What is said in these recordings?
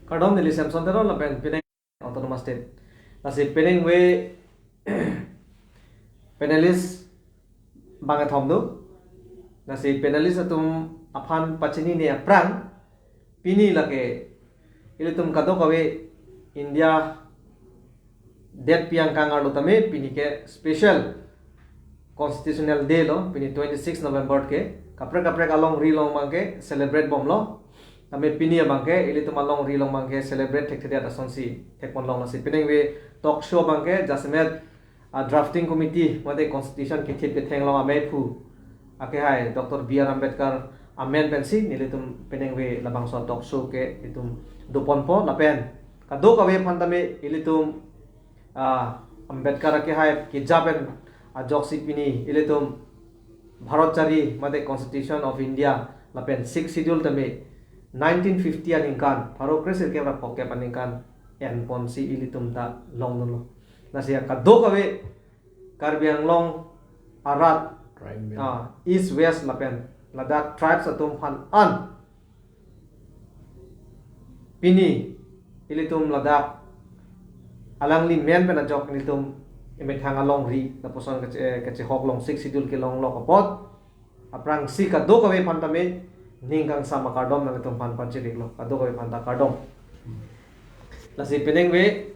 Kardom nili Samson tero la pen Penang autonomous state. Nasi Penang we penalis banget homdo. Nasi penalis atum aphan pachini ne aprang pini lake ilitum kado kawe India det piang kangar lo tame pini ke special constitutional day lo pini 26 November ke kapre along rilong mangke celebrate bom lo tame pini bangke ilitum along rilong mangke celebrate tek tek asonsi tek mon long nasi pini we talk show bangke jasmet drafting committee mate constitution ke thit ke theng lo ame phu ake hai Dr. B.R. Ambedkar amen pensi nilitum penengwe labang so talk show ke itum dupon po lapen kado kawe pantame ilitum Ambedkar ake hai ki japen joksi pini ilitum bharatchari mate constitution of India lapen 6 schedule tame 1950 aningkan parokres ke ra pokke paningkan en ponsi ilitum ta long no nasia kado kawe Karbi Anglong arat East West lapen Ladakh tribes atum han an pini ilitum Ladakh alangli men pen ajok ilitum imet hang along ri na poson kache hok long 6 schedule ke long lo kapot aprang si ka do kawe pantame ningkang sama kardom na itum pan panchirik lo ka do kawe panta kardom lasi peneng we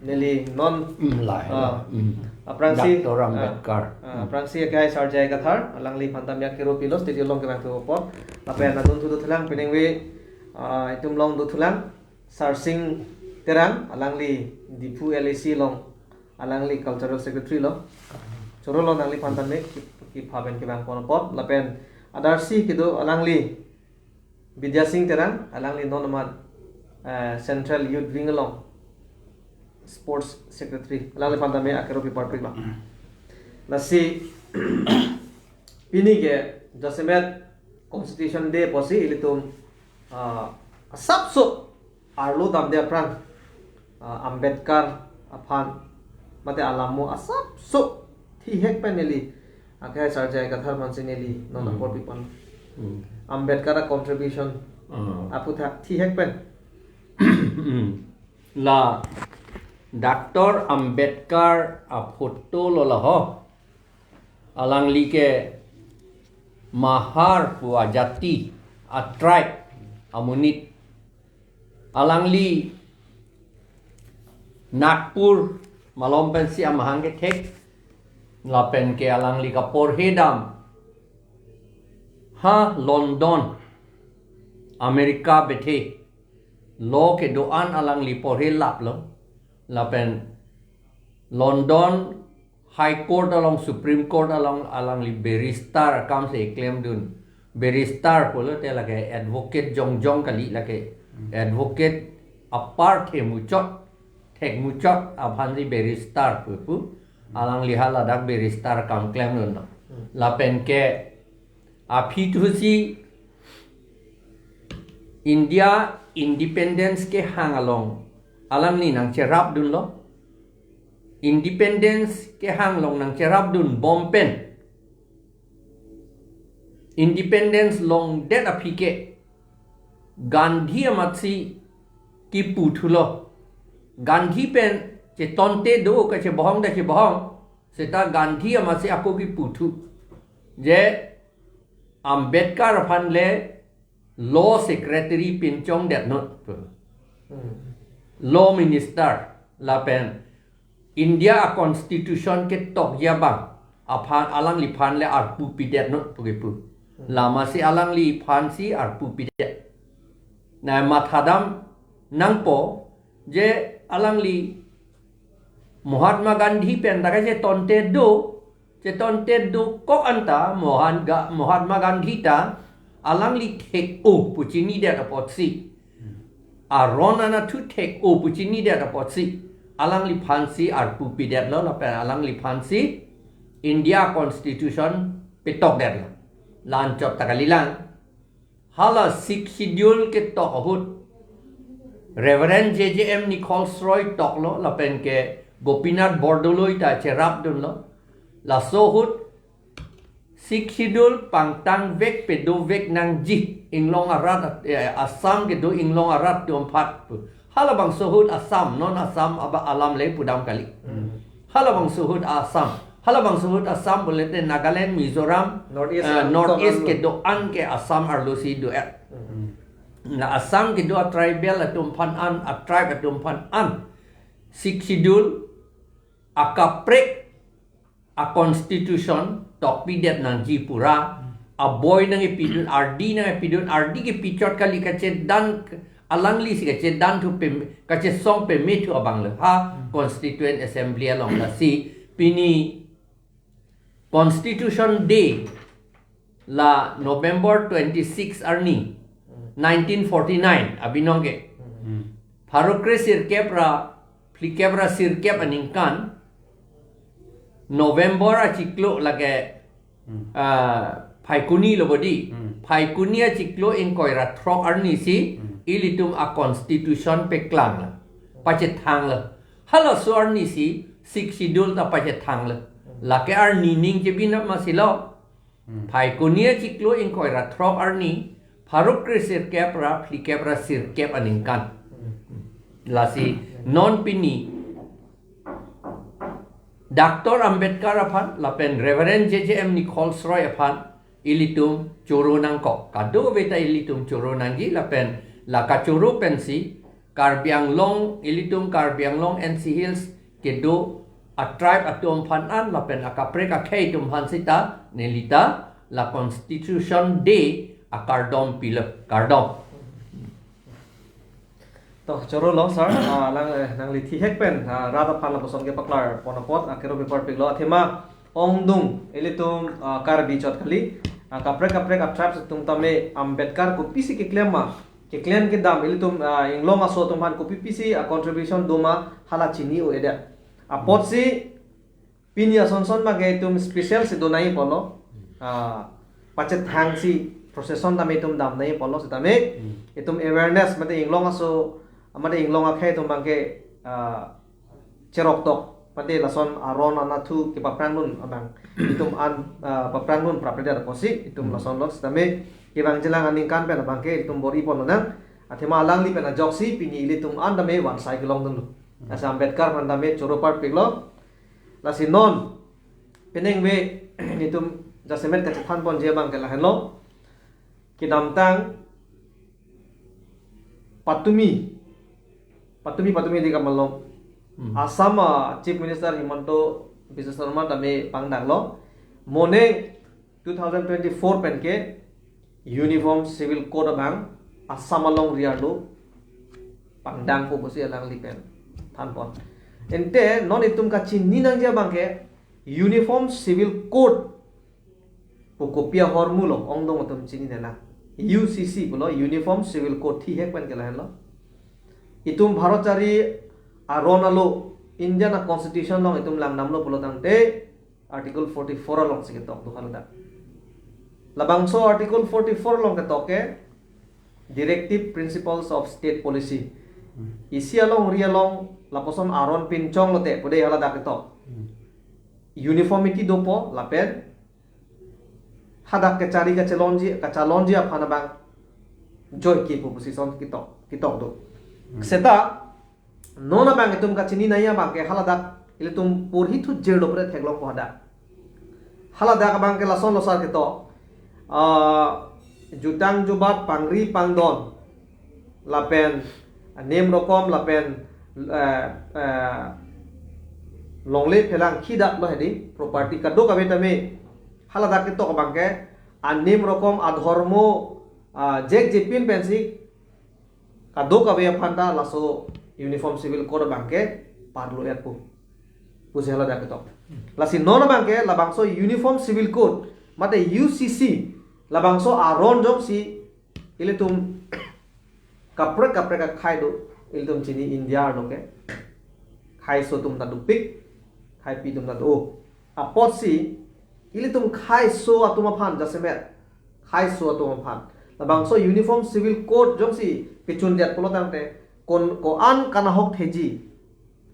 neli non aprang si Dr. Ambedkar aprang si kai sarjai kathar alangli phantam yak kero pilos ti long ke bang pot lapen na dun thu thulang peneng we itum long du thulang sarsing terang alangli dipu LAC long alangli cultural secretary lo choro lo nangli phantam me ki phaben ke bang pot lapen adarsi kido alangli Vidya Singh terang alangli nonamat central youth wing long sports secretary alangli pantame akero pi parpri ba nasi ini ke jasemet constitution day posi ilitum sabso arlo damde aprang Ambedkar aphan mate alamu asapso thi hek peneli akai sarjai kathar mansineli non apor pipan Ambedkar contribution aputha thi hek pen la Dr. Ambedkar a photo lo la ho alang like mahar pu jati a tribe amunit alang li Nagpur malom pen si amahang ke thek la pen ke alang li ka por hedam ha London Amerika bethe lo ke doan alang li por he lap lo lapen London High Court along Supreme Court along li barrister kam se claim dun barrister polo te lage advocate jong kali lage advocate apart he muchot thek muchot abhanri barrister pu alang li haladak barrister kam claim dun lapen ke api tu si India independence ke hang along alang ni nang cherap dun lo independence ke hang long nang cherap dun bompen independence long det apike Gandhi amatsi ki puthulo Gandhi pen che tonte do ka che bohong da che bohong seta Gandhi amatsi ako ki puthu je Ambedkar phan le law secretary pinchong det not law minister lapen India constitution ke tok ya bang aphan alang li phan le arpu pidet no pugipu lama si alang li phan si arpu pidet na mathadam nangpo je alang li Mahatma Gandhi pen daga je tonte do kok anta Mahatma Gandhi ta alang li take o puchini det apotsi Arona to take o puchini dat apotsi alang li phansi arpu pidet lo la alang li phansi India constitution petok dat lan chop takalilang hala Sikh schedule ke tok hut Reverend JJM Nichols Roy tok lo la pen ke Gopinath Bordoloi ta cherap dun lo la so hut Sikh schedule pangtang vek pedo vek nang ji inglong arat Assam ke do inglong arat dom pat halabang suhud Assam non Assam aba alam le pudam kali halabang suhud Assam boleh te Nagaland Mizoram North East ke do an ke Assam arlusi do na Assam ke do tribal atum pan an a tribe atum pan an six schedule akaprek a constitution tok pidet nang Jipura a boy nang epidun RD ke pichot kali kache dan alangli si kache dan tu kache song pe me tu abang le ha constituent assembly along la si pini constitution day la November 26 arni 1949 abinongge Farokre Flikebra sirkep aningkan November a ciklo lage Paikuni lobodi Paikuni a ciklo in koira trok arni si ilitum a constitution pe klang la pachet thang la hala so arni si sik schedule ta pachet thang la lake arni ning je bina masilo Paikuni a ciklo in koira trok arni Farokre Flikebra sirkep aningkan lasi non pini Dr. Ambedkar aphan lapen Reverend JJM Nichols Roy aphan ilitum choro nangko kado beta ilitum choro nanggi lapen laka choro pensi Karbiang Long ilitum Karbiang Long NC Hills kedo a tribe atum phan an lapen akaprek akhei tum phan sita nelita la Constitution Day akardom pila kardom to choro lo sir nang li thi hek pen rada phan la poson ke paklar ponapot akero paper piglo thema ongdung elitum karbi chot khali kaprek traps tum tame Ambedkar ko pisi ke klema ke claim ke dam elitum inglong aso tum han ko pisi a contribution doma hala chini o eda a pot si pinia sonson ma ge tum special si donai polo pachet hang si procession tame tum dam nai polo si tame itum awareness mate inglong aso amade inglong akhe tum bangke cherok tok pate lason aron anathu ke paprangun abang itum an paprangun prapeda posi itum lason lok stame ke bang jelang aning kan pen bangke itum bori pon nang athema alang li pen joksi pini ilitum an dame wan sai gelong dulu asa Ambedkar man dame choro part piglo lasi non peneng we itum jasemet ka than pon je bang ke la hello ki damtang patumi di kamalong Assam Chief Minister Himanto Biswa Sarma tame pangdang lo mone 2024 pen ke Uniform Civil Code bang Assam along riado pangdang po bosi alang lipen thanpon ente non itum ka chinni nang ja bang ke Uniform Civil Code po kopia hormulo ongdong atum chini nela UCC pulo Uniform Civil Code thi hek pen ke la lo itum bharatari aronalo Indian Constitution long itum lang namlo pulo tangte Article 44 long sige tok du halda labangso Article 44 long ke toke Directive Principles of State Policy isi along rialong laposom aron pinchong lote pode halada ke tok uniformity dopo lapen hadak ke cari ke calonji aphana bang joy ki position kitok do seta nona bang itum ka chini naya bang ke haladak ilitum purhi thu jerdo pore theglong ko hada halada ka bang ke lason losar ke to jutang jubat pangri pangdon lapen nem rokom lapen longle phelang khidak lo hedi property kado ka betame halada ke to ka bang ke anem rokom adhormo jek jepin pensi kado ka be phanta laso Uniform Civil Code bangke parlo etpu puse halada ke to lasi non bangke labangso Uniform Civil Code mate UCC labangso aron jok si ilitum kapre ka khai do ilitum chini India do ke khai so tum ta dupik khai pi tum ta do apot si ilitum khai so atuma phan jasemet khai so atuma phan labangso Uniform Civil Code jok si pichun diat pulo tangte kon ko an kana hok theji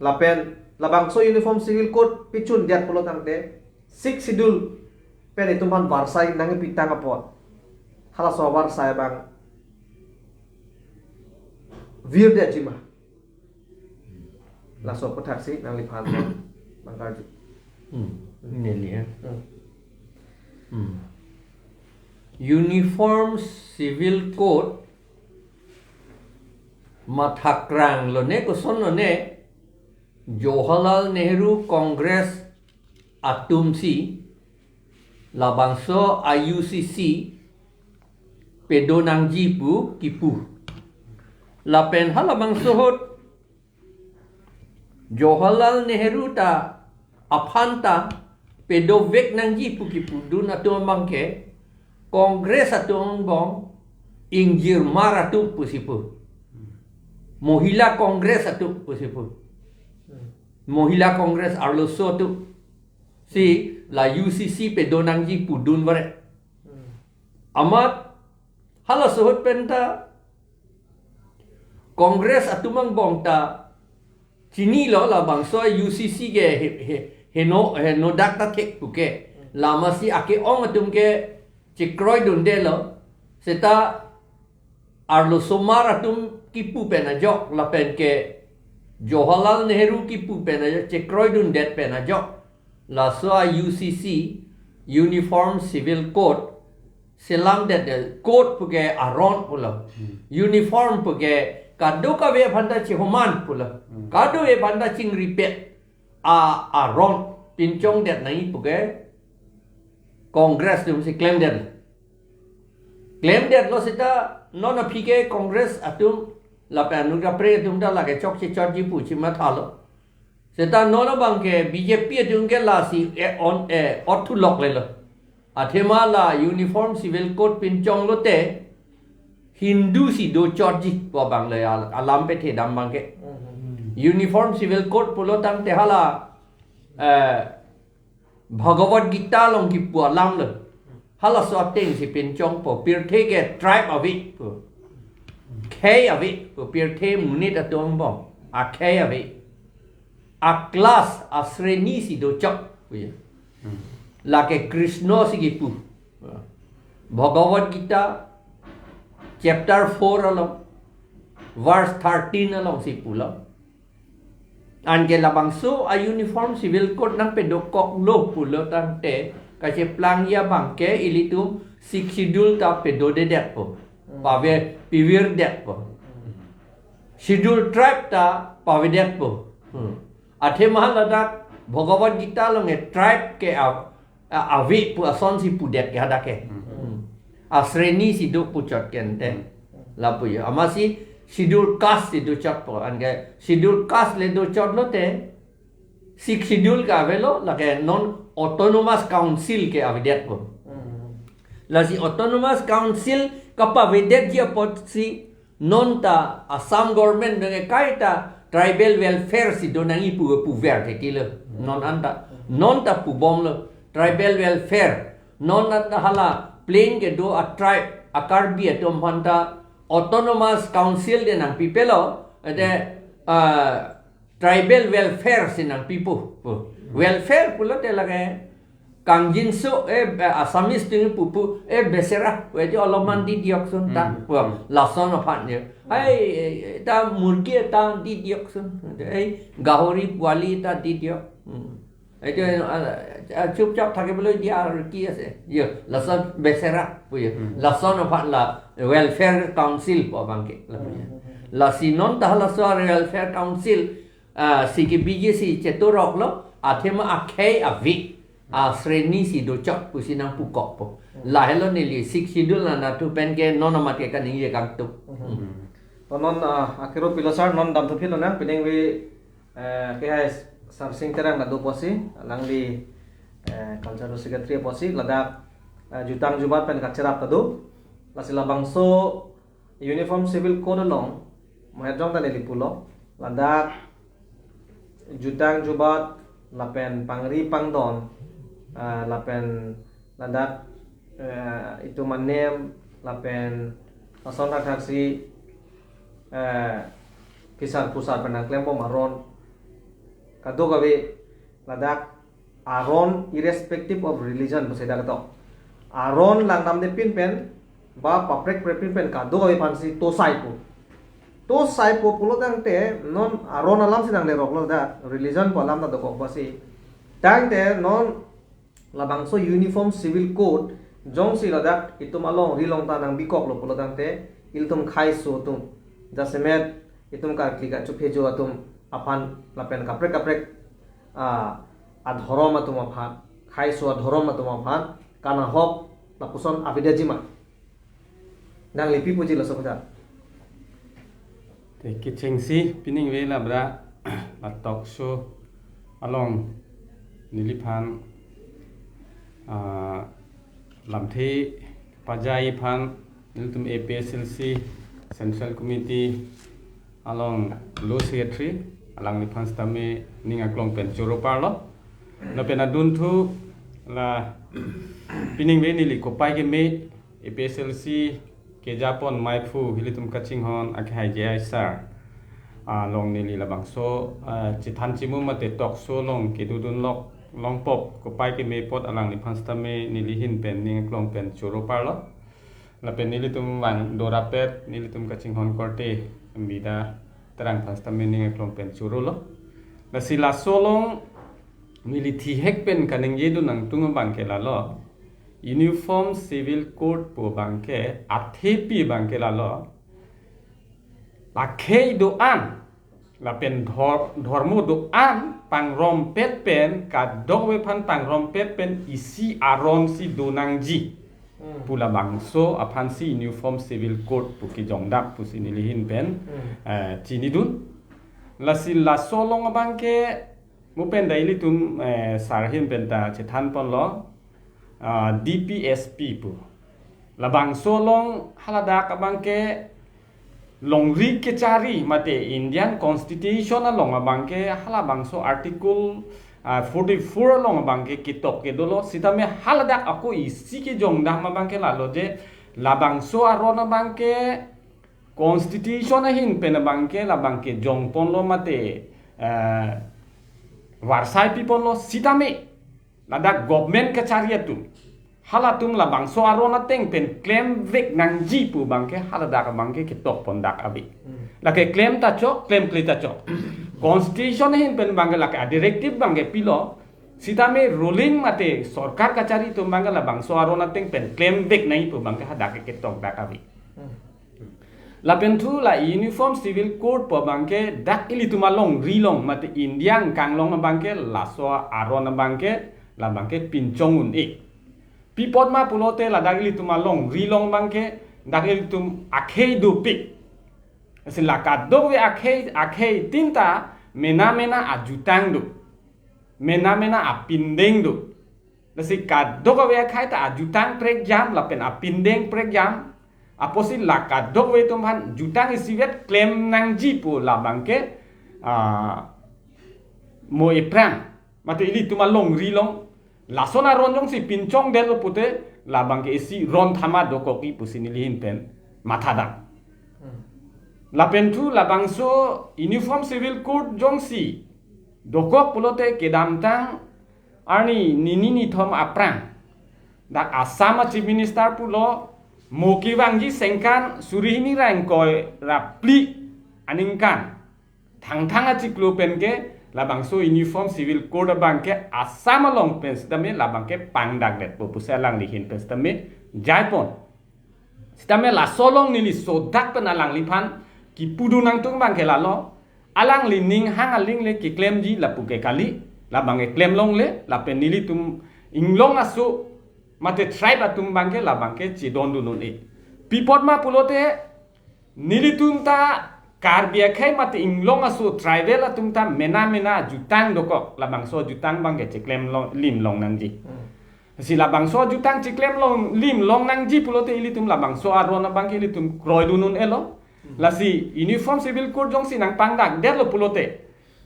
lapen labangso Uniform Civil Code pichun diat pulo tangte 6 schedule pen itum han varsai nangi pitang apot hala so varsai bang vir de jima la so ko taksi nang lipan bangkar ju Ini lihat. Uniform Civil Code mathakrang lo ne ko son lo ne Jawaharlal Nehru Congress atumsi labangso IUCC pedonangji pu kipu lapen halabangso hot Jawaharlal Nehru ta apanta pedovek nangji pu kipu dun atum bangke Kongres atum bong ingjir maratu pusipu Mohila Kongres atum pusipu Mohila Kongres arloso tu si la UCC pedonangji pu dun bare amat hala sohot penta Kongres atumang bong ta Chini lo la bangso UCC ke he no dakta kek puke lama si ake ong atum ke cikroi dunde lo seta arlo somar atum kipu pena jok la pen ke Jawaharlal Nehru kipu pena cikroi dunde pena jok la so UCC Uniform Civil Code selam de code puke aron pula uniform puke kado ka ve phanda chi homan pula kado e phanda ching repeat a ron pinchong det nai puke congress dum si claim det lo sita non apike congress atum la panu ga pre dum da la ke chok chi chot ji pu chi ma thalo sita non bang ke BJP dum ke la si on otu lok le lo athema la uniform civil code pinchong lo te Hindu si do chorji po bang le alam pe the dam bang ke uniform civil code pulo tang te hala Bhagavad Gita long ki pu alam le hala so teng si pin chong po pir the ke tribe of it po k of it po pir the munit atong bong a k of it a class a sreni si do chok pu ya la ke Krishna si ki pu Bhagavad Gita Chapter 4 along, verse 13 along si pulang. An ke labangso a uniform civil code nang pedokok lo pulo tang te kasi plang ya bangke ilitum sik schedule ta pedo de det po. Pave pivir det po. Schedule tribe ta pave det po. Athe mahal ladak Bhagavad Gita long e tribe ke avi pu ason si pudet ke hadake. Asreni si do pucot kente lapu ya amasi schedule caste si do chot po ange schedule caste le do chot lo te sik schedule ka velo la ke non autonomous council ke avidet po la si autonomous council ka pa vedet dia pot si non ta Assam government de kaita tribal welfare si do nangi pu verde kilo non anda non ta pu bom lo tribal welfare non anda hala plain ke do a tribe akar bi atom hanta autonomous council de nang pipelo de tribal welfare sinang pipu welfare pula te lage kangjin so asamis ting pupu besera we jo loman di dioksun ta lason aphan je ai ta murgi ta di dioksun ai gahori wali ta di diok itu cup thake bolo dia ki ase yo lason besera puya lason apa la welfare council po bangke la sinon ta la so welfare council siki BJC ceturok lo athema akhei avi sreni si do chok pusinang pukok po la hello nili sik schedule na tu pen ke non amat ke kan ye kang tu non akiro pilosar non dam thupilo na pining we ke hai Samsing terang na do posi lang di cultural secretary posi ladak jutang jubat pen kacerap tadu lasila bangso uniform civil code long mohedong tan lipulo ladak jutang jubat lapen pangri pangdon lapen ladak itu manem lapen ason taksi kisar pusat penangklem maron kado gawe ladak aron irrespective of religion bose da to aron lang nam de pin pen ba paprek pre pin pen kado gawe pansi tosai ko to sai po pulo dang te non aron alam sinang le rok lo da religion po alam da dok ba si dang te non labang so uniform civil code jong si ladak itum along rilong ta nang bikok lo pulo dang te iltum khai so tum jasemet itum ka klika chu phejo atum apan lapen kaprek kaprek a dhorom atum aphan khai so dhorom atum aphan kana hok lapuson avida jima nang lipi puji lo sokuda te kitchengsi pining ve labra atok so along nilipan lamthi pajai phan niltum APSLC Central Committee along Law Secretary alang lipan stame ninga klong pen choropar lo no pen adun thu la pining ve nili kopai ke me APSLC ke Japon maifu hilitum kaching hon akhai je sar long nili labang so chithan chimu mate tok so long ke dudun lok long pop ko pai ke me pot alang ni phansta me nili hin pen ning klong pen choro par lo la pen nili tum wan dora pet nili tum kaching hon korte mbida terang phansta me ning klong pen choro lo la sila so long nili thi hek pen kaning ye du nang tung bang ke la lo Uniform Civil Code po bangke athepi bangke lalo lakhei doan la pen dhormo doan pangrom pet pen ka dogwe phan pangrom pet pen isi aron si donangji pula bangso aphan si Uniform Civil Code pu ki jongdak pu si nilihin pen chinidun la si la solong bangke mu pen daily tum sarhin pen ta chethan pon lo DPSP pu labang solong halada kabangke longri ke cari mate Indian Constitution along abangke halabang so article 44 along abangke kitok ke dolo sitame halada aku isi ke jongdah mabangke lalo je labang so aron abangke Constitution hin pen abangke labangke jongpon lo mate warsai pipon lo sitame lada government kecariatum halatum la bangso arona teng pen claim vek nang jipu bangke halada ka bangke kitok pondak abi la ke claim ta chok claim kli ta chok constitution hin pen bangke la ka directive bangke pilo sitame ruling mate sarkar kacari tum bangke la bangso arona teng pen claim vek nai pu bangke hada ke kitok dak abi la pen thu la Uniform Civil Code po bangke dak ili tumalong rilong mate indian kanglong bangke la so arona bangke la bangke pinchongun pipot ma pulote la dagili tumalong rilong bangke dagili tum akhei do pik asin la kadogwe akhei tinta mena ajutang do mena apindeng do dasi kadogwe akhei ta ajutang prek jam la pen apindeng prek jam aposi la kadogwe tumhan jutang isiwet claim nang jipu la bangke mo iprang mate ili tumalong rilong lasona ronjong si pinchong del pute labang ke isi ron thama doko ki pusinilihin pen mathada la pentu labang so Uniform Civil Code jong si doko pulote kedamtang arni nini thom aprang dak asama chief minister pulo moki wangji sengkan surihini rangkoi rapli aningkan thang achiklo pen ke labang so Uniform Civil Code bangke asama long pens tame labang ke pangdak det pupuselang lihin pens tame jaipon sitame la solong nili sodak penalang lipan ki pudu nang tung bangke lalo alang lining hang aling le ki claim ji la puke kali labang ke claim long le la pen nili tum inglong asu mate tribe atum bangke labang ke chidon dunun pipot ma pulote nili tum ta karbia khai mate inglong asu tribal atum ta mena jutang doko labang so jutang bangke chiklem long lim long nangji si labang so jutang chiklem long lim long nangji pulote ilitum labang so arona bangke ilitum kroy dunun elo la si Uniform Civil Code jong si nang pangdak der lo pulote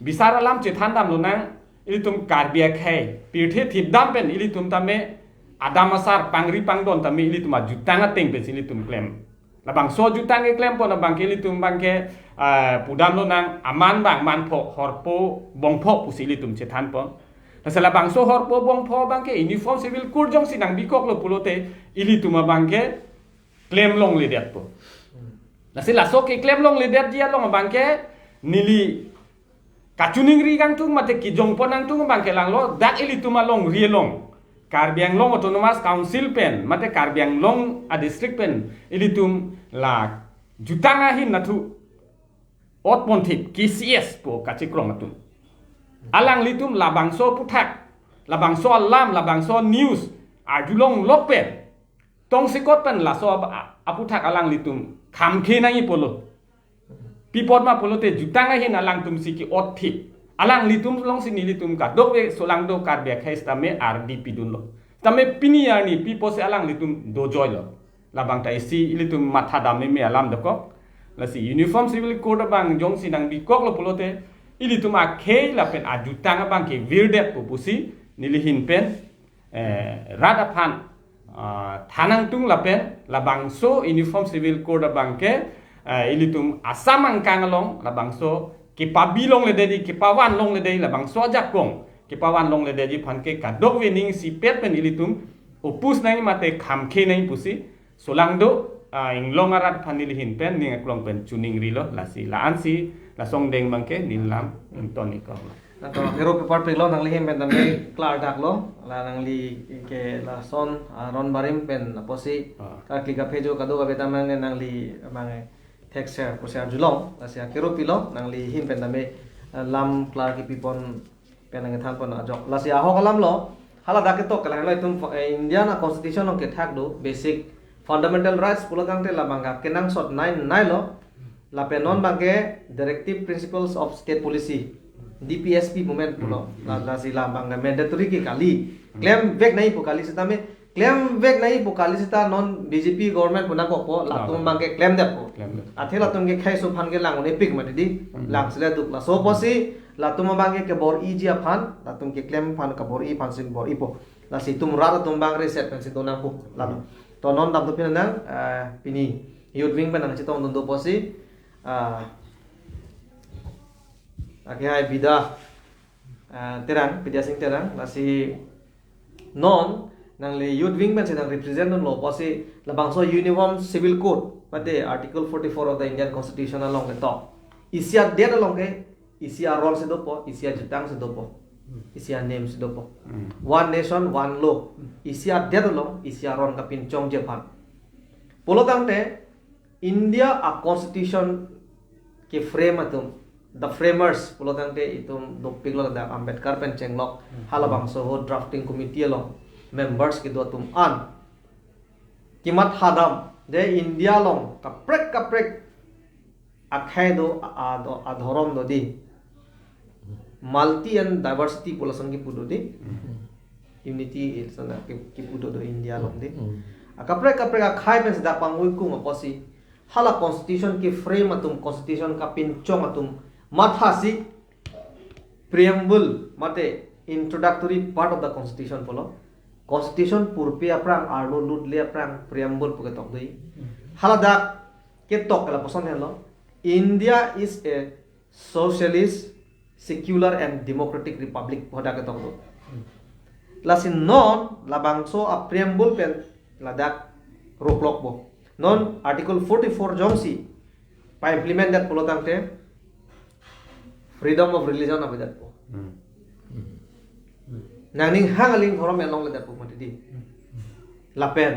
bisara lam chithandam lo nang ilitum karbia khai pirthe thipdam pen ilitum tame adamasar pangri pangdon tame ilitum jutang ateng pen ilitum claim labang so jutang ke claim pon abang ke ilitum bangke pudam lo nang aman bang manpho horpo bongpho pusili tum chethan pon tasala bang so horpo bongpho bangke Uniform Civil Code jong sinang bikok lo pulote ili tuma bangke claim long le det po Nasi laso ke klem long ledet dia long bangke nili kacuning ri gang tung mate ki jong ponang tung bangke lang lo dak ili tuma long ri long Karbiang long autonomous council pen mate Karbiang long a district pen ili tum la jutanga hin natu ot ponthip KCS po kacikrong atum alang litum labangso putak labangso alam labangso news ajulong lokpen tong sikot pen laso aputak alang litum kamke nangi polo pipot ma polo te jutanga hin alang tum siki ot thip alang litum long sini litum ka dokwe solang do karbia khais tame RDP dun lo tame pini yani pipo se alang litum do joy lo labang ta isi litum matha dame me alam doko la si uniform civil code bang jong sinang bi kok lo polo te ilitum a khei la pen ajutanga bang ke virdet pupusi nilihin pen radapan thanang tung la pen labang so uniform civil code bang ke ilitum asamang kangalong labang so kipabilong le dedi kipawan long le dedi labang so jakong kipawan long le dedi phanke kadok wening si pet pen ilitum opus nai mate khamke nai pusi solangdo ing long arat phanilihin pen ning aklong pen tuning rilo la si la ansi la song deng bangke nilam toni ko na to hero paper pe lo nang lihim pen tambe klar dak lo la nang li ke la son ron barim pen aposi ka klika phejo kado ka betaman nang li mangai texture ko sia julong la sia hero pilo nang li him pen tambe lam klar ki pipon pen nang than pon ajok la sia ho kalam lo hala dak to kala lo tum Indian constitution ke thak do basic fundamental rights pulatang te la bangga kenang sot 9 lo la penon bangke directive principles of state policy DPSP movement pulo la sila bangga mandatory ki kali claim back nahi po kali sita me claim back nahi po kali sita non BJP government puna ko po la tum bangke claim dep po athela tum ke khai so phan ke lang ne pik ma di lang sila duk la so posi la tum bangke ke bor i ji phan la tum ke claim phan ka bor i phan sin bor i po la si tum ra tum bang reset pen si dona po la to non dam to pinang pini youth wing penang chitong don do posi akhirnya bida terang bida sing terang lasi non nang le youth wing pen sedang represent non lo posi labang so uniform civil code pada article 44 of the Indian constitution along the top isia dia along ke isia role se dopo isia jutang se dopo isia name se dopo one nation one law isia dia along isia ron kapin chong jepan polotang te India a constitution ke frame atum the framers polotang te itum dopik lo da Ambedkar pen chenglok halabang so ho drafting committee lo members ke do tum an kimat hadam de India long kaprek akhai do adhorom do di multi and diversity polasang ki pudo di unity is na ki pudo do India long di kaprek akhai pen da pangui ku maposi hala constitution ki frame atum constitution ka pinchong atum mathasi preamble mate introductory part of the constitution polo constitution purpe aprang arlo ludle aprang preamble puke tok dei hala da ke tok la poson hello India is a socialist secular and democratic republic hoda ke tok do lasin non labangso a preamble pen ladak roklok bo non article 44 jongsi pa implement that polotang te freedom of religion of that po nangning hangaling thorom elong that po matidi lapen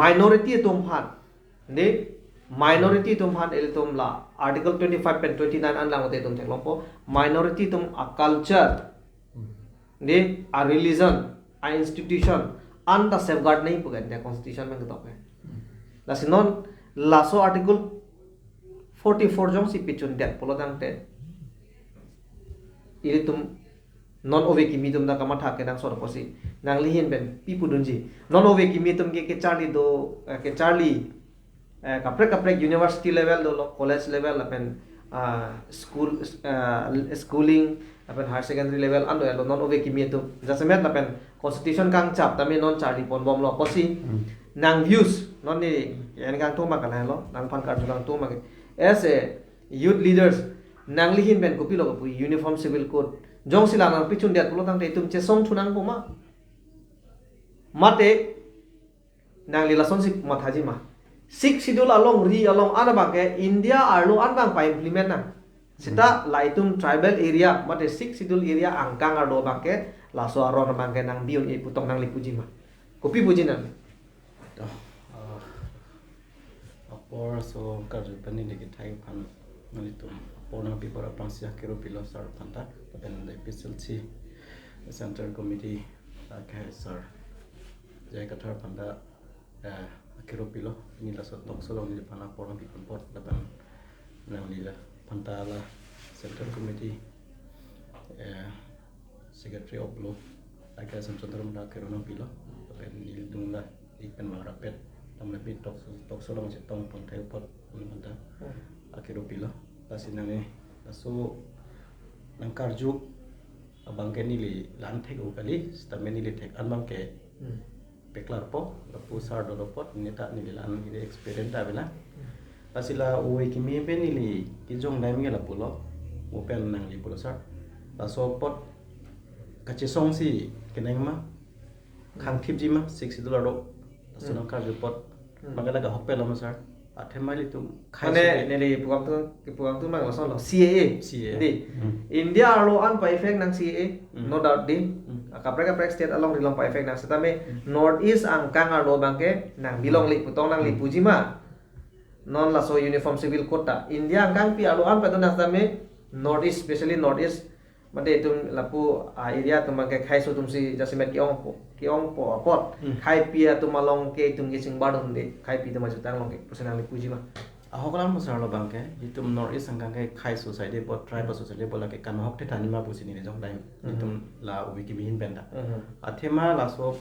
minority tumhan ne minority tumhan el tum la article 25 pen 29 an lang ote tum theklong po minority tum a culture ne a religion a institution and the safeguard nahi po the constitution mein to pe lasinon laso article 44 jong si pichun det polodang te ili tum non ove ki midum da kama thak ke dang sor posi nang lihin ben pipu dunji non ove ki midum ke charlie do ke charlie kaprek university level do college level apen schooling apen higher secondary level ando elo non ove ki midum jasemet apen constitution kang chap tame non charlie pon bom lo posi nang views non ni yan kang tu makan hello nang pan kar kang tu mak as a youth leaders nang lihin ben kopi lo ko uniform civil code jong sila nang pichun dia pulo tang te tum che song thunang puma mate nang lila son si mathaji ma 6 schedule along ana bangke India arlo an bang pa implement na sita laitum tribal area mate 6 schedule area angkang arlo bangke laso aron bangke nang bion e putong nang lipuji ma kopi puji na apor so karju pani lagi thai pan nali tum apor na pipor apang sia kero pilo sar panta pen the episode chi center committee ka sir jai kathar panda kero pilo ni la so tok so ni pana por na pipon pot dapan nang ni la panta la center committee secretary of law aka samsundram da kero na pilo pen ni dung la ipen marapet tam lebih tok so long tong pon thai pot manta akero pilo tasinane so nang karju abang ke nili lan thek ukali stame nili thek anbang ke peklar po lapu sar do pot nita nili lan nili experience ta bela asila uwe kimi pe nili kijong dai mi la pulo open nang li pulo sar la so pot kache song si keneng ma khang phip ji ma $6 do so nang karju pot magala ga hoppel ma sar athemali tum khane neli puang tu mang lason lo CAA di India arlo an pa effect nang CAA no doubt di kapre state along rilong pa effect nang setame north east angkang arlo bangke nang bilong li putong nang li pujima non la so uniform civil code ta India angkang pi arlo an pa tu nang setame north east especially north east mate tum lapu area tum bangke khai so tum si jasimet kiong po pot khai pia tum along ke tum ge sing badon de khai pi tum ajutang long ke personally pujima ahokalan mo sarlo bangke itum north east angkang ke khai society pot tribal society bola ke kan hok the thani ma pusini ne jong dai itum la wiki bihin benda athema la so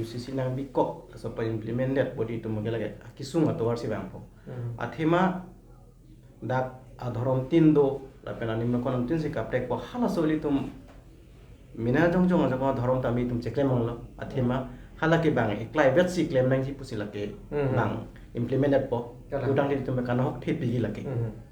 UCC nang bi kok so pa implement that body tum ge lage kisung atwar si bang po athema dak adhorom tin do la penani me konom tin si kaptek po hala soli tum mina jong aja ko dhorom tami tum cheklem lo athema hala ke bang eklai vet si claim nang si pusila ke nang implemented po udang di tum kan hok the pi lake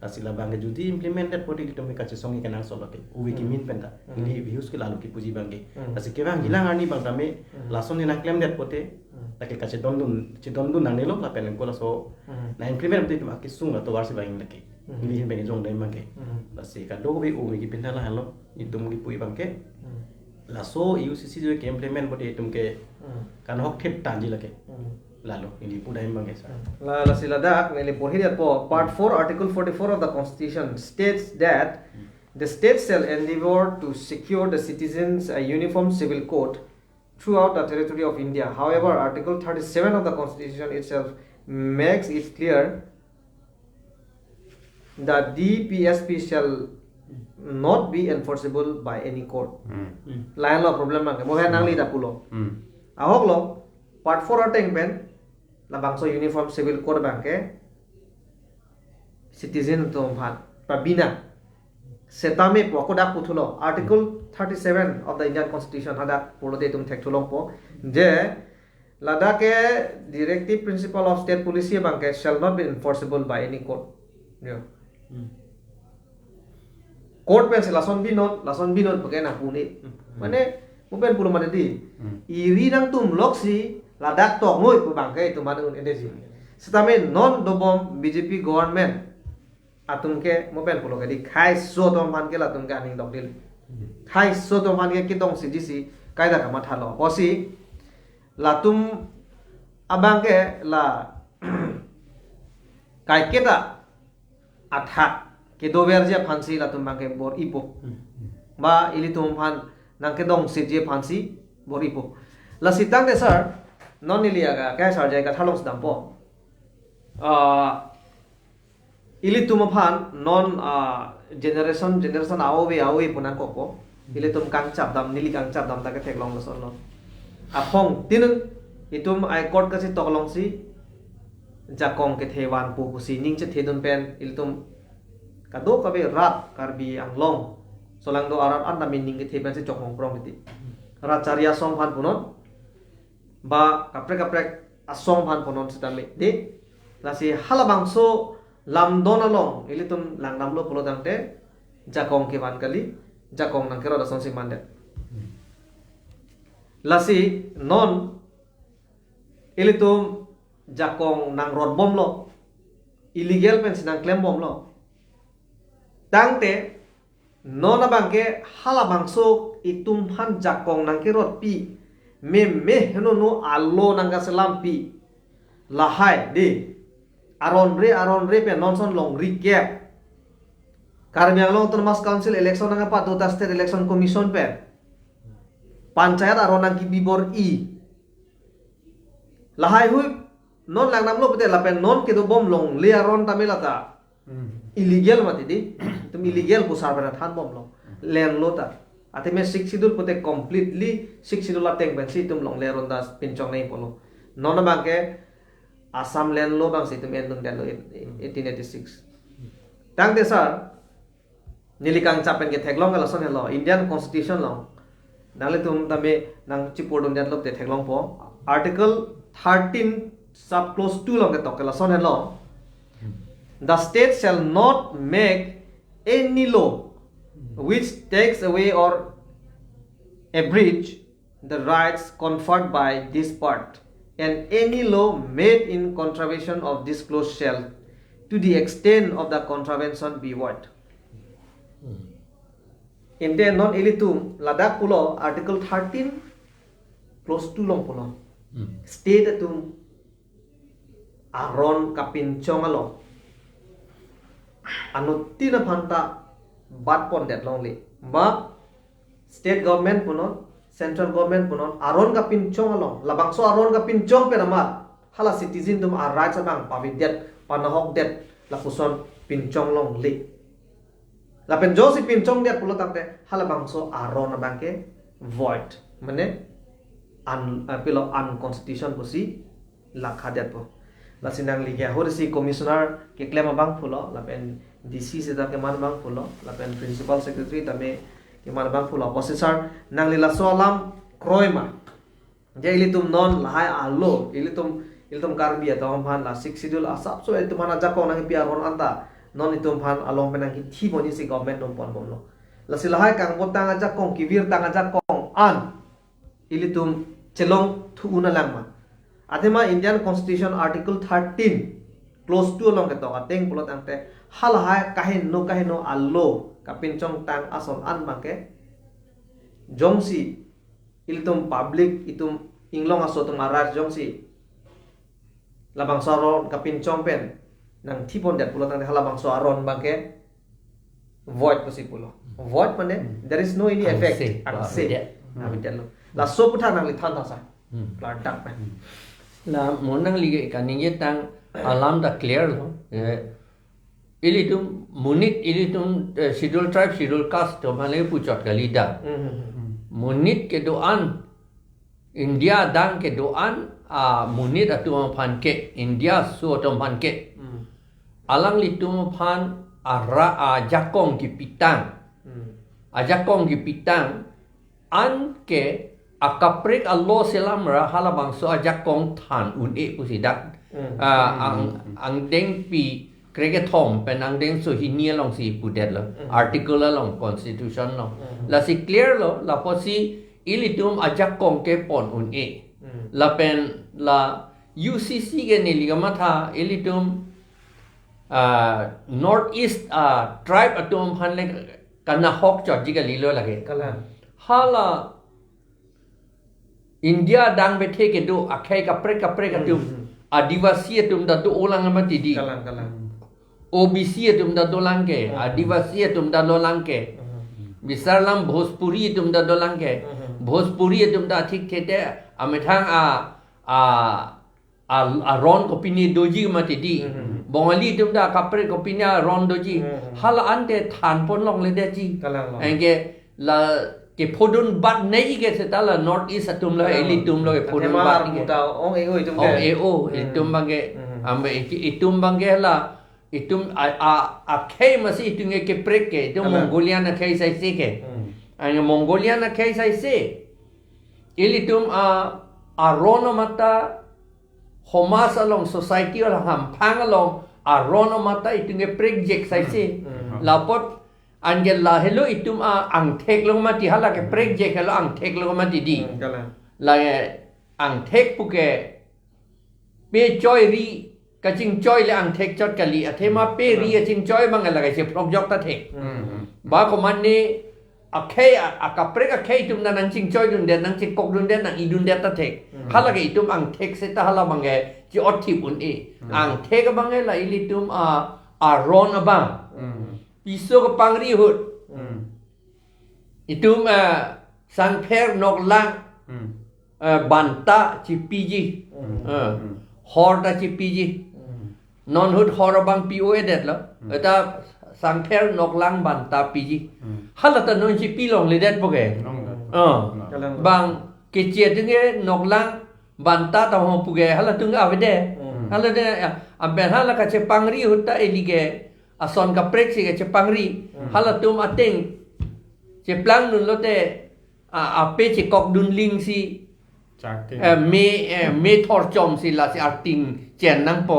asila bang judi implemented po di tum ka songi kenang so lake uwi ki min penta ini views ke lalu ki puji bang asi ke bang hilang ani bang tami lason ni na claim that pote lake ka che dondun nang nelo la pen ko la so na implement di tum akisung to warsi bang lake ini hin bang jong dai mangke basi ka do bi uwi ki pinta la halo itum ki pui bang ke la so UCC jo ke implement pote tum ke kan hok the tanji lake lalu ini pudai mangke sir la sila dak neli pohiriat po part 4 article 44 of the constitution states that the state shall endeavor to secure the citizens a uniform civil code throughout the territory of India. However, article 37 of the constitution itself makes it clear that DPSP shall not be enforceable by any court. Lain lo problem mang mo nang li da pulo ahok lo part 4 ateng pen la bangso uniform civil code bangke citizen to bhat pabina setame poko dak puthulo article 37 of the Indian constitution hada polo de tum thek thulong po je ladake directive principle of state policy bangke shall not be enforceable by any court court pen se lason binot pake na puni mane mupen pulo mane di iri nang tum loksi ladak tok ngoi pu bangke tu manung edesi setame non dobom BJP government atum ke mupen pulo ke di khai so tom han ke la tum ke aning dok dil khai so tom han ke kitong CGC kaida ka mathalo osi latum abangke la kai keta atha ke dober je phansi latum bangke bor ipo ba ilitum phan nang ke dong CJ phansi bor ipo la sitang de sir non iliaga kai sar jai ka thalong sdam po ilitum phan non generation awe punan ko ilitum kang chap dam nili kang chap dam ta ke thek long lo son lo aphong tinung itum ai court ka si toklong si jakong ke thewan pu si ning che thedun pen ilitum kado kabe rat karbi anglong solang do arat an min ning ke theban se chokong prong ti rat charia som phan punon ba kapre asong phan punon setame de lasi halabang so lam donalong ilitum langnam lo pulo dangte jakong ke ban kali jakong nang kero da son si mande lasi non ilitum jakong nang rod bom lo illegal pen sinang claim bom lo tangte nona bangke hala bangso itum han jakong nang ke rod pi me heno no allo nang ka selam pi lahai de aron re pe nonson long recap karmiang long Thomas Council election nang pa Dota State Election Commission pe panchayat aron nang ki bibor i lahai hui non lang nam lo pete lapen non ke do bom long le aron tamilata illegal mati di tum illegal ko sarbar than bom long len lota ate me sik sidul pete completely sik sidul la teng ben si tum long le aron das pinchong nei polo non bang ke Assam len lo bang si tum endun den lo 1886 tang de sar nilikang chapen ke theklong ka lason hello Indian Constitution long nale tum tame nang chipodon den lo te theklong po article 13 sub clause 2 long ke tok la son hello the state shall not make any law which takes away or abridge the rights conferred by this part and any law made in contravention of this clause shall to the extent of the contravention be void. In the non ilitum Ladakh pulo article 13 clause 2 long pulo state atum aron kapinchong alo anu tina phanta bat pon det long li ba state government puno central government puno aron kapinchong alo labangso aron kapinchong pe nama hala citizen tum ar right sabang pavidet panahok det lapuson pinchong long li lapen jo si pinchong det pulo tamte hala bangso aron abangke void mane pilo unconstitution pusi lakha det po la sinang ligia horisi commissioner ke claim bang phulo lapen DC se ta ke man bang phulo lapen principal secretary tame ke man bang phulo processor nang lila solam kroima je ilitum non lahai allo ilitum karbi atau phan la six schedule asap so ilitum hana jakong nang pia ron anta non itum phan along penang ki thi boni si government nom pon bomlo la silahai kang botang jakong kivir tang jakong an ilitum chelong thu una langma Adema Indian Constitution Article 13 Clause 2 long keto ateng pulot ante hal hai kahin no allo kapinchong tang ason an make jongsi iltum public itum inglong aso tum arar jongsi labang saron kapinchong pen nang thipon det pulot ante halabang so aron make void posi pulo void mane there is no any effect unsafe abidelo la so putha nang li thanta sa la dak pen la monang lige kaninge tang alam da clear lo ilitum munit ilitum schedule tribe schedule caste to male puchot galida munit ke doan India dang ke doan munit atu phan ke India so to phan ke alang litum phan ara jakong ki pitang jakong ki pitang an ke akaprek Allah selam ra halabang so jakong than un e pusidak ang deng pi kreke thom pen ang deng so hinia long si pudet lo article long constitution lo la si clear lo la posi ilitum ajakong ke pon un e la pen la UCC ke ni ligamatha ilitum north east tribe atum phanle kana hok chot jiga lilo lage kalan hala India dang bethe ke do akhai kapre atum adivasi atum da do olang amati di kalan OBC atum da do langke adivasi atum da do langke bisarlam bhojpuri atum da do langke bhojpuri atum da thik thete amethang a ron kopini doji mati di bongali atum da kapre kopini ron doji hala ante than pon long le de ji kalan enge la ke phodun bat nei ke setala north east atum la elitum lo ke phodun bat ni muta ong eo itum ong eo itum bange ambe itum bange la itum a khay masi itum ke prek ke itum mongolian na khay sai se ke ang mongolian na khay sai se elitum a rono mata homas along society or ham phang along a rono mata itum ke prek jek sai se lapot Angel la hello itum ang thek long mati hala ke prek je hello ang thek long mati di kalan la ang thek puke pe choi ri ka ching choi le ang thek chot kali athema pe ri a ching choi bang la ga che from jok ta thek ba ko man ni a khe a ka pre ka khe tum na nang ching choi dun den nang ching kok dun den nang I dun den ta thek hala ga itum ang thek se ta hala bang ge chi ot thi un e ang thek bang ge la ili tum a ron abang piso ka pangri hut itum sang pher nok lang banta chi piji horta chi piji non hut horabang POE det lo eta sang pher nok lang banta piji halata non chi pilong le det poke bang ke che tinge nok lang banta ta ho puge halatung avede halade amben halaka che pangri hutta elige ason ka prek si che pangri halatum ateng che plang nun lote ape che kok dun ling si me thor chom si la si acting chen nang po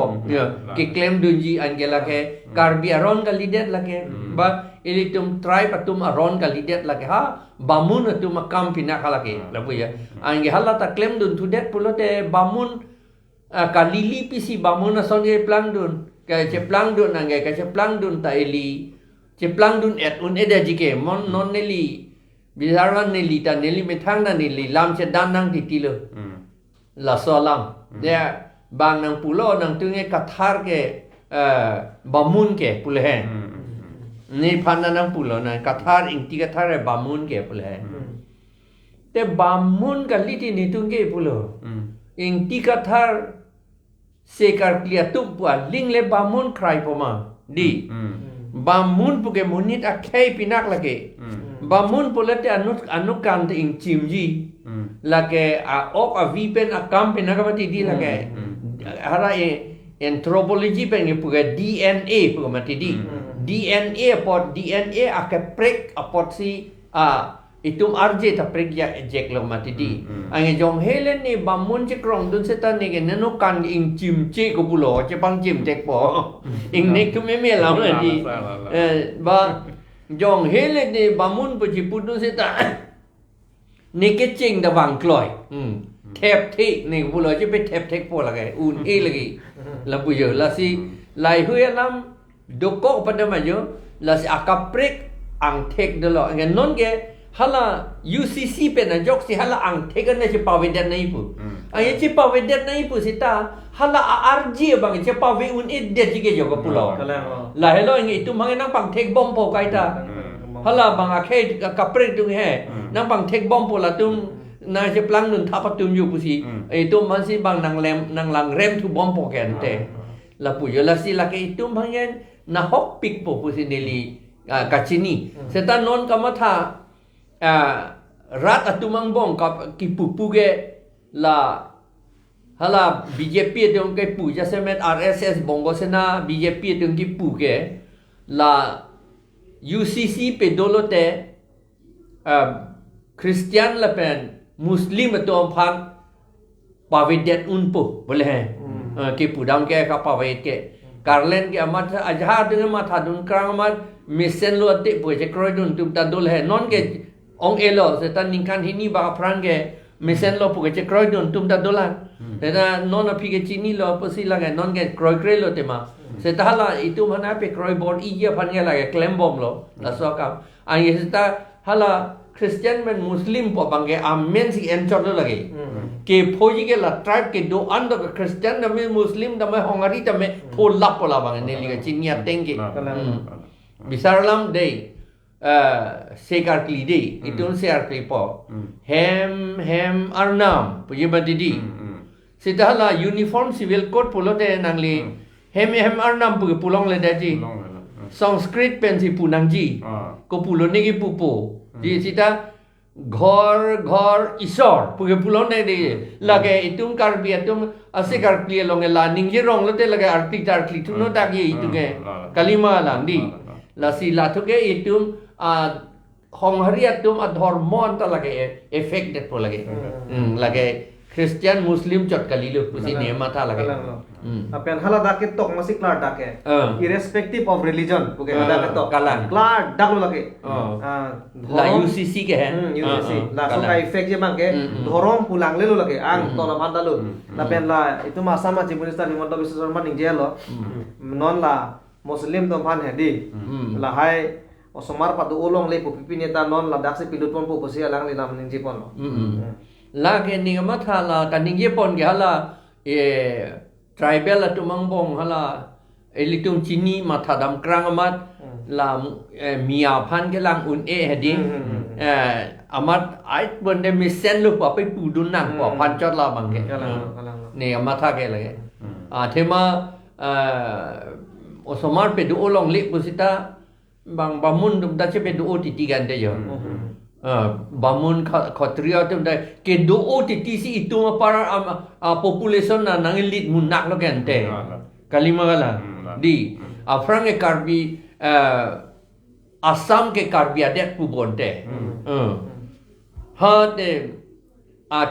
ke claim dun ji angela ke karbi aron ka lidet la ke ba elitum tribe atum aron ka lidet la ke ha bamun atum kam pina kala ke la bu ya ange halata claim dun thu det pulote bamun ka lili pisi bamun ason ge plang dun ka che plang dun ange ka che plang dun ta eli che plang dun et un eda jike mon non neli bisaran neli ta neli methang na neli lam che dan nang ti tilo la solam de bang nang pulo nang tunge kathar ke bamun ke pulhe ni phana nang pulo na kathar ingti kathar bamun ke pulhe te bamun ka liti ni tunge pulo ingti kathar sekar klia tupwa lingle bamun cry poma di bamun puke munit akhai pinak lage bamun polate anukan te ing chimji lage a ok a vipen a kam pinakabati di lage hara anthropology pen puke DNA puke mati di DNA pot DNA akaprek apot si itum arje ta prek ya ejek lo mati di ange jong helen ni bamun che krong dun setan ni ke nanu kan ing chim che ko bulo che pang chim tek po ing nek tu me la na di ba jong helen ni bamun pu chi put dun setan ni ke ching da wang kloi thep thi ni bulo che pe thep tek po la ke un e lagi la bu yo la si lai hu lam dokok pada ma yo la si akaprek ang tek de lo nge non ke hala UCC pe na jok si hala ang thega na che pawedet na ipu ay che pawedet na ipu sita hala RG bang che pawe un id de jige jo ko pulo la hello ngi tu mang nang pang thek bom po kai ta hala bang a khe ka prek tu he nang pang thek bom po la tum na che plang nun thapa tum yu pu si ai tu man si bang nang lem nang lang rem tu bom po ken te la pu yo la si la ke tu mang na hok pik po pu si neli kachini setan non kamatha rat atumang bong kap ki pupuge la hala BJP dong ke pu ja semet RSS bongo sena BJP dong ki pu ke la UCC pe dolote Christian la pen Muslim atom phan pawedet unpu boleh ki pu dam ke ka pawet ke Karlen ke amat ajha dengan matha dun krang amat misen lo ate pu je kroy dun tum ta dol he non ke ong elo setan ningkan hini ba prange mesen lo pu ke kroy dun tum ta dolan tena non api ke chini lo posi la ke non ke kroy kre lo tema setala itu mana pe kroy bor I ye phan ke la ke claim bom lo la so ka ai seta hala Christian men Muslim po bangge amen si enchor lo lagi ke phoji ke la tribe ke do ando ke Christian da me Muslim da me hongari da me pho lap pola bang ne li ke chinia tengke bisarlam day sekar klide itu sekar klipo hem arnam puji badidi sitahala uniform civil code pulote nangli hem arnam pu pulong le daji Sanskrit pensi punangji ko pulone ki pupo di sita ঘর ঈশ্বর পুকে পুলন নাই দে লাগে ইতুম কারবি ইতুম আসে কার ক্লিয়ার লঙ্গে লা নিংজে রং লতে লাগে আর্টিক টার্কলি তুনো তাকি ইতুকে কালিমা লান্দি লাসি লাথুকে ইতুম hong hari atum adhormon ta lage affected po lage lage Christian Muslim jot kali lu pusi ne mata lagi. Apen hala dak tok masih klar dak ke. Irrespective of religion, bukan dak tok. Kalang. Klar dak lu lagi. La UCC ke UCC. La so kai effect je bang ke. Dhorom pulang le lu lagi. Ang to la manda lu. Apen la itu masa ma Chimunista Himanta Biswa Sarma ning je lo. Non la Muslim to phan hedi. La hai osomar padu ulong le pupipi neta non la dak se pilut pon pu posi alang le nam ning jipon lo. La ke ni mata la kaning ye pon ge hala tribal atu mangbong hala elitung chini mata dam krang amat la mia phan ke lang un hedi amat ait bon de misen lu pa pe pu dun nang pa phan chot la bang ke ni mata ke lage thema osomar pe du olong le pusita bang bamun dum da che pe du oti tigan de yo bamun khatria tu da ke do oti si itu ma para population na nangilit munak lo gente kalima gala di afrang ke karbi asam ke karbi adet pu bonte ha de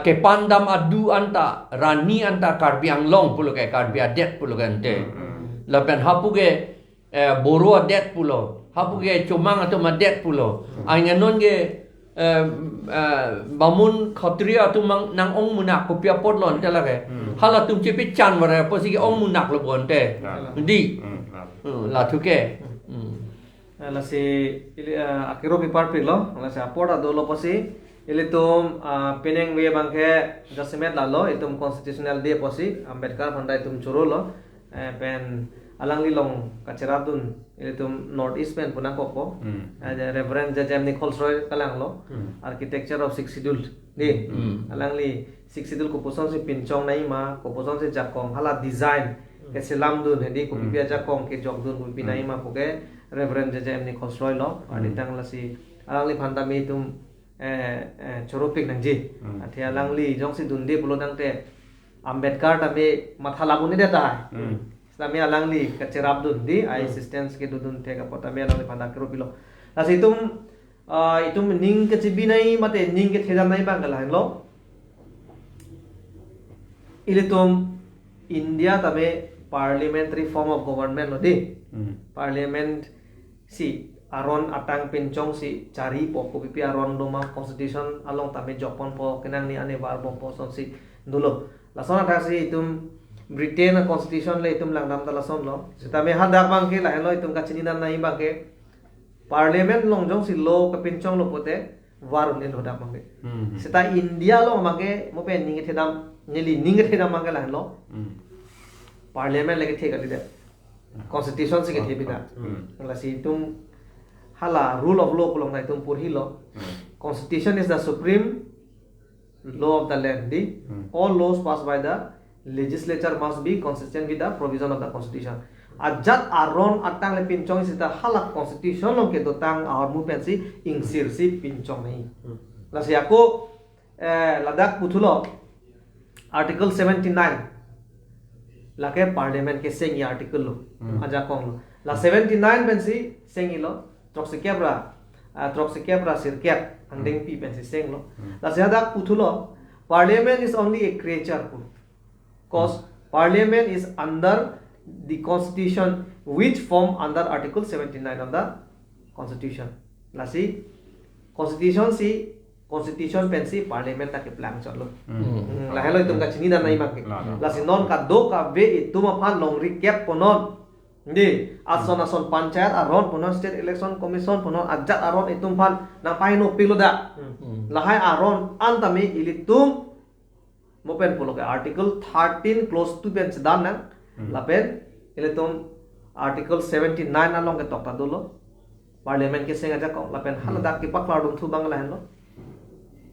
ke pandam adu anta rani anta karbi anglong pulo ke karbi adet pulo gente lapen hapu ke boro adet pulo hapu ke comang atau madet pulo ainganon ke bamun khatria tu mang nang ong munak ko pia pot lon te la ke hala tum che pe chan wara po si ong munak lo bon te di la thu ke la si akiro pi par lo la sa poda do lo posi ile tum peneng we bang ke jasmet la lo itum constitutional day posi Ambedkar pandai tum churo lo pen alang li long kacerabdun ile tum north east pen punang kopo reverend jajem Nichols Roy kalang lo architecture of six schedule di alang li six schedule ko poson se pinchong nai ma ko poson se jakong hala design ke selam dun hendi ko pipia jakong ke jogdun ko pinai ma ko ke reverend jajem Nichols Roy lo aditang la si alang li phanta me tum choropik nangji athi alang li jong si dundi pulo nang te Ambedkar ta me matha lagun ni deta hai Kami alang li kacerabdun di assistance ke dudun tega pota me alang li panda kero pilo. Las itum ning ke cibi nai mate ning ke thedam nai bang galang lo. Ilitum India tame parliamentary form of government lo di. Parliament si aron atang pencong si cari po ko pipi aron doma constitution along tame jokpon po kenang ni ane bar po son si dulo. Lason atang si itum Britain na constitution le itum lang dam talason lo sitame hadak bang ke la lo itum ka chininan nai bang ke parliament long jong si lo ka pinchong lo pote warun len hodak bang ke sita India lo mage mo pe ninge thedam nili ninge thedam bang ke la lo parliament le ke thega de constitution si ke thebida la si itum hala rule of law kulong na itum purhi lo constitution is the supreme law of the land di all laws passed by the legislature must be consistent with the provision of the constitution. Ajat aron atang le pinchong sita halak constitution lo ke dotang our movement si ingsir si pinchong nahi. La si ako ladak puthulo article 79 la ke parliament ke sengi article lo aja kong lo. La 79 pensi sengi lo troxikebra sirket andeng pi pensi seng lo. La si adak puthulo parliament is only a creature pu. Because parliament is under the constitution which form under article 79 of the constitution. Lasi constitution pensi parliament ta ke plan chalo. La hello itum ka chini na nai mak. Lasi non ka do ka be itum aphan long recap ponon. Ndi ason panchayat aron ponon state election commission ponon ajat aron itum phan na paino piloda. Lahai aron antame ilitum mopen polo ke article 13 close to bench dan na lapen ile tum article 79 along ke tokta dolo parliament ke senga ja ko lapen halada ki pakla dum thu bangla hen lo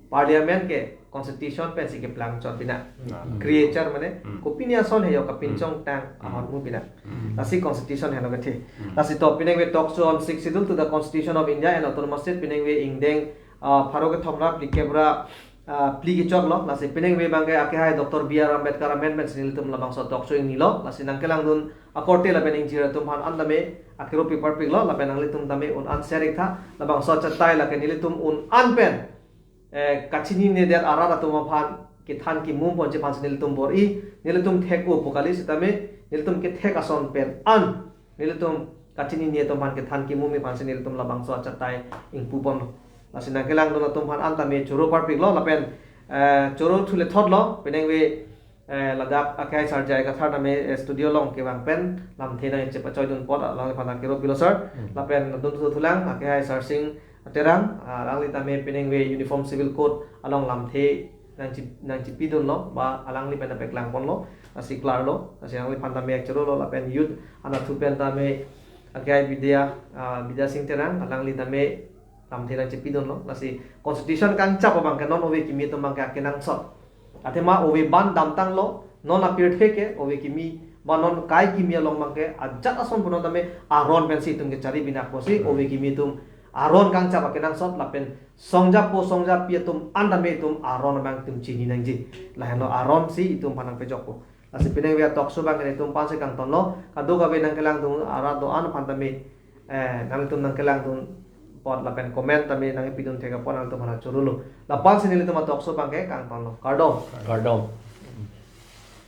parliament ke constitution pe si ke plan chot bina creature mane kopinia son he yo ka pinchong tang ahon mu bina lasi constitution hen lo ke the lasi to pineng we talks on 6 schedule to the constitution of India and autonomous state pineng we ingdeng pharo ke thomra plikebra pligi chok lo lasi pineng we bangke ake hai Dr. B.R. Ambedkar amendments nil tum labang so talk showing nilo lasi nangkelang dun akorte la pening jira tum han andame akiro paper pig lo la penang litum tame un an sharing tha labang so chatai la ke nil tum un an pen kachini ne der arara tum phan ke than ki mum pon je pan nil tum bor I nil tum thek o pokali sitame nil tum ke thek ason pen an nil tum kachini nie tum pan ke than ki mum mi pan nil tum labang so chatai ing pu pon asina kelang do tum pan an tame choro par pik lo lapen choro thule thot lo peneng we ladak akai sarjai ka thar name studio long ke bang pen lam thena che pa choi dun pot lang pan ke ro pilosar lapen dun thu thulang akai sar sing terang langli tame peneng we uniform civil code along lam the nang pidon lo ba alang li pen pek lang pon lo asi klar lo asi ang li pan tame choro lo lapen youth ana thu pen tame akai bidya sing terang alang li tame lam the nang pidon lo nasi constitution kan chap bang ke non ove kimi to bang ka kenang sot atema ove ban dam tang lo non appear theke ove kimi ba non kai kimi long bang ke ajat ason puno tame aron pen si tum ke cari bina posi ove kimi tum aron kang chapa kenang sot lapen songja pia tum andame tum aron bang tum chini nang ji laheno aron si tum panang pejok ko asi pineng wea tok so bang ke tum panse kang ton lo kado ka be nang kelang tum ara do an pantame nang tum nang kelang tum pot lapen comment tame nang pidun theka pon al tum hana churulo la panse nile tum tok so bang ke kang ton lo kardom